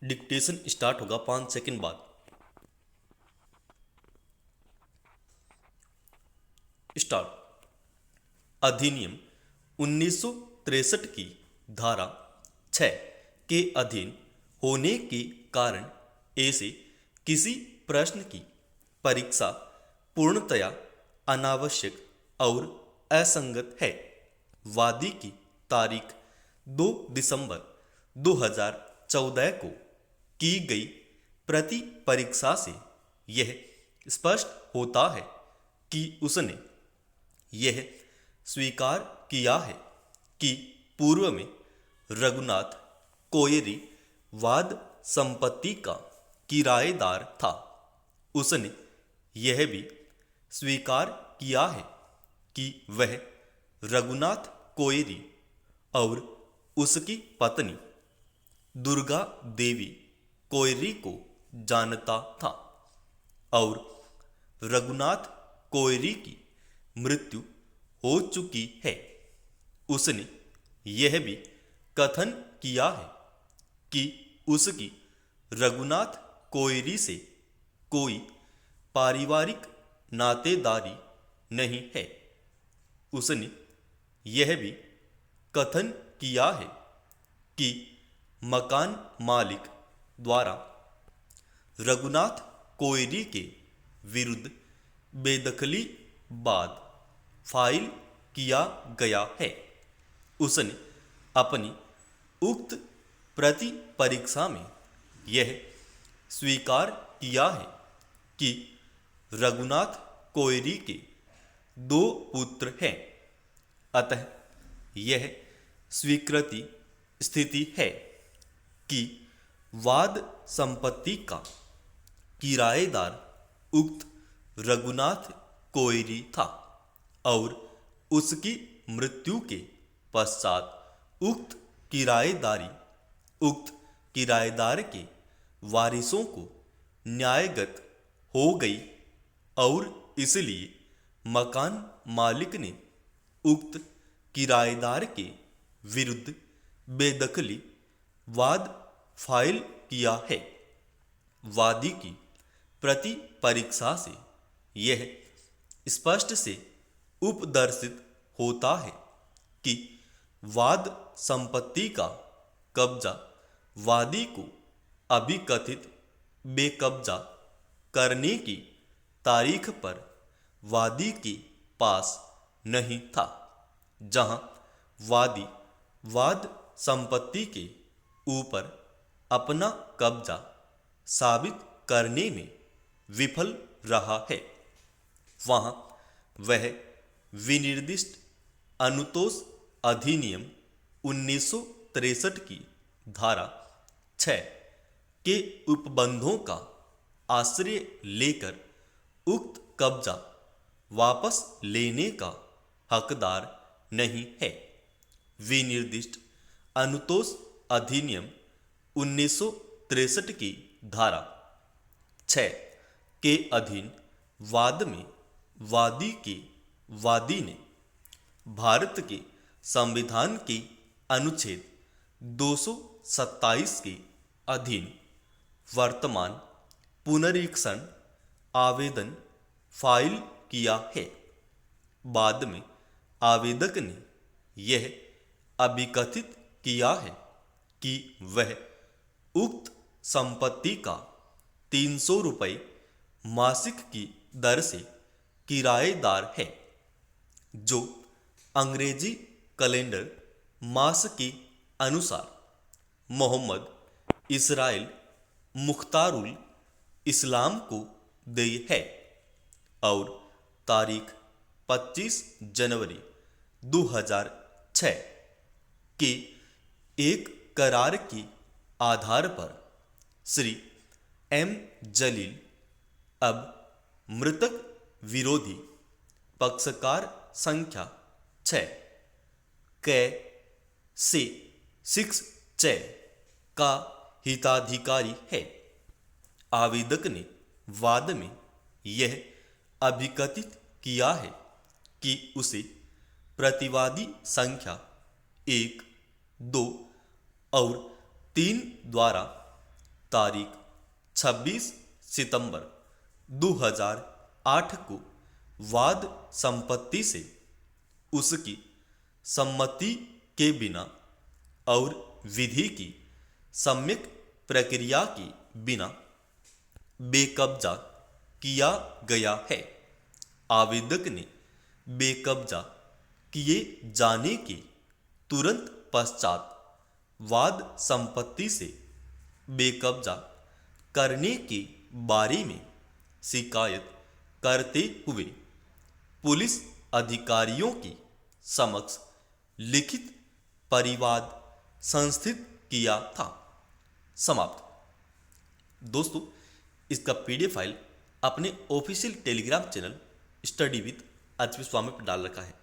Dictation start होगा 5 second बाद। Start. अधिनियम 1963 की धारा 6 के अधीन होने के कारण ऐसे किसी प्रश्न की परीक्षा पूर्णतया अनावश्यक और असंगत है। वादी की तारीख 2 दिसंबर 2014 को की गई प्रति परीक्षा से यह स्पष्ट होता है कि उसने यह स्वीकार किया है कि पूर्व में रघुनाथ कोयरी वाद संपत्ति का किराएदार था। उसने यह भी स्वीकार किया है कि वह रघुनाथ कोयरी और उसकी पत्नी दुर्गा देवी कोयरी को जानता था और रघुनाथ कोयरी की मृत्यु हो चुकी है। उसने यह भी कथन किया है कि उसकी रघुनाथ कोयरी से कोई पारिवारिक नातेदारी नहीं है। उसने यह भी कथन किया है कि मकान मालिक द्वारा रघुनाथ कोयरी के विरुद्ध बेदखली बाद फाइल किया गया है। उसने अपनी उक्त प्रति परीक्षा में यह स्वीकार किया है कि रघुनाथ कोयरी के 2 पुत्र हैं। अतः यह स्वीकृति स्थिति है कि वाद संपत्ति का किराएदार उक्त रघुनाथ कोयरी था और उसकी मृत्यु के पश्चात उक्त किराएदार के वारिसों को न्यायगत हो गई और इसलिए मकान मालिक ने उक्त किराएदार के विरुद्ध बेदखली वाद फाइल किया है। वादी की प्रति परीक्षा से यह स्पष्ट से उपदर्शित होता है कि वाद संपत्ति का कब्जा वादी को अभिकथित बेकब्जा करने की तारीख पर वादी के पास नहीं था, जहां वादी वाद संपत्ति के ऊपर अपना कब्जा साबित करने में विफल रहा है। वहां वह विनिर्दिष्ट अनुतोष अधिनियम 1963 की धारा 6 के उपबंधों का आश्रय लेकर उक्त कब्जा वापस लेने का हकदार नहीं है। विनिर्दिष्ट अनुतोष अधिनियम 1963 की धारा 6 के अधीन वाद में वादी ने भारत के संविधान के अनुच्छेद 227 के अधीन वर्तमान पुनरीक्षण आवेदन फाइल किया है। बाद में आवेदक ने यह अभिकथित किया है कि वह उक्त संपत्ति का 300 रुपये मासिक की दर से किराएदार है, जो अंग्रेजी कैलेंडर मास के अनुसार मोहम्मद इसराइल मुख्तारुल इस्लाम को देय है और तारीख 25 जनवरी 2006 के एक करार के आधार पर श्री एम जलील अब मृतक विरोधी पक्षकार संख्या 6 कै से 6 का हिताधिकारी है। आवेदक ने वाद में यह अभिकथित किया है कि उसे प्रतिवादी संख्या 1, 2 और 3 द्वारा तारीख 26 सितंबर 2008 को वाद संपत्ति से उसकी सम्मति के बिना और विधि की सम्यक प्रक्रिया के बिना बेकब्जा किया गया है। आवेदक ने बेकब्जा किए जाने के तुरंत पश्चात वाद संपत्ति से बेकब्जा करने के बारे में शिकायत करते हुए पुलिस अधिकारियों के समक्ष लिखित परिवाद संस्थित किया था। समाप्त। दोस्तों, इसका पीडीएफ फाइल अपने official Telegram channel study with HP Swami पर डाल रखा है।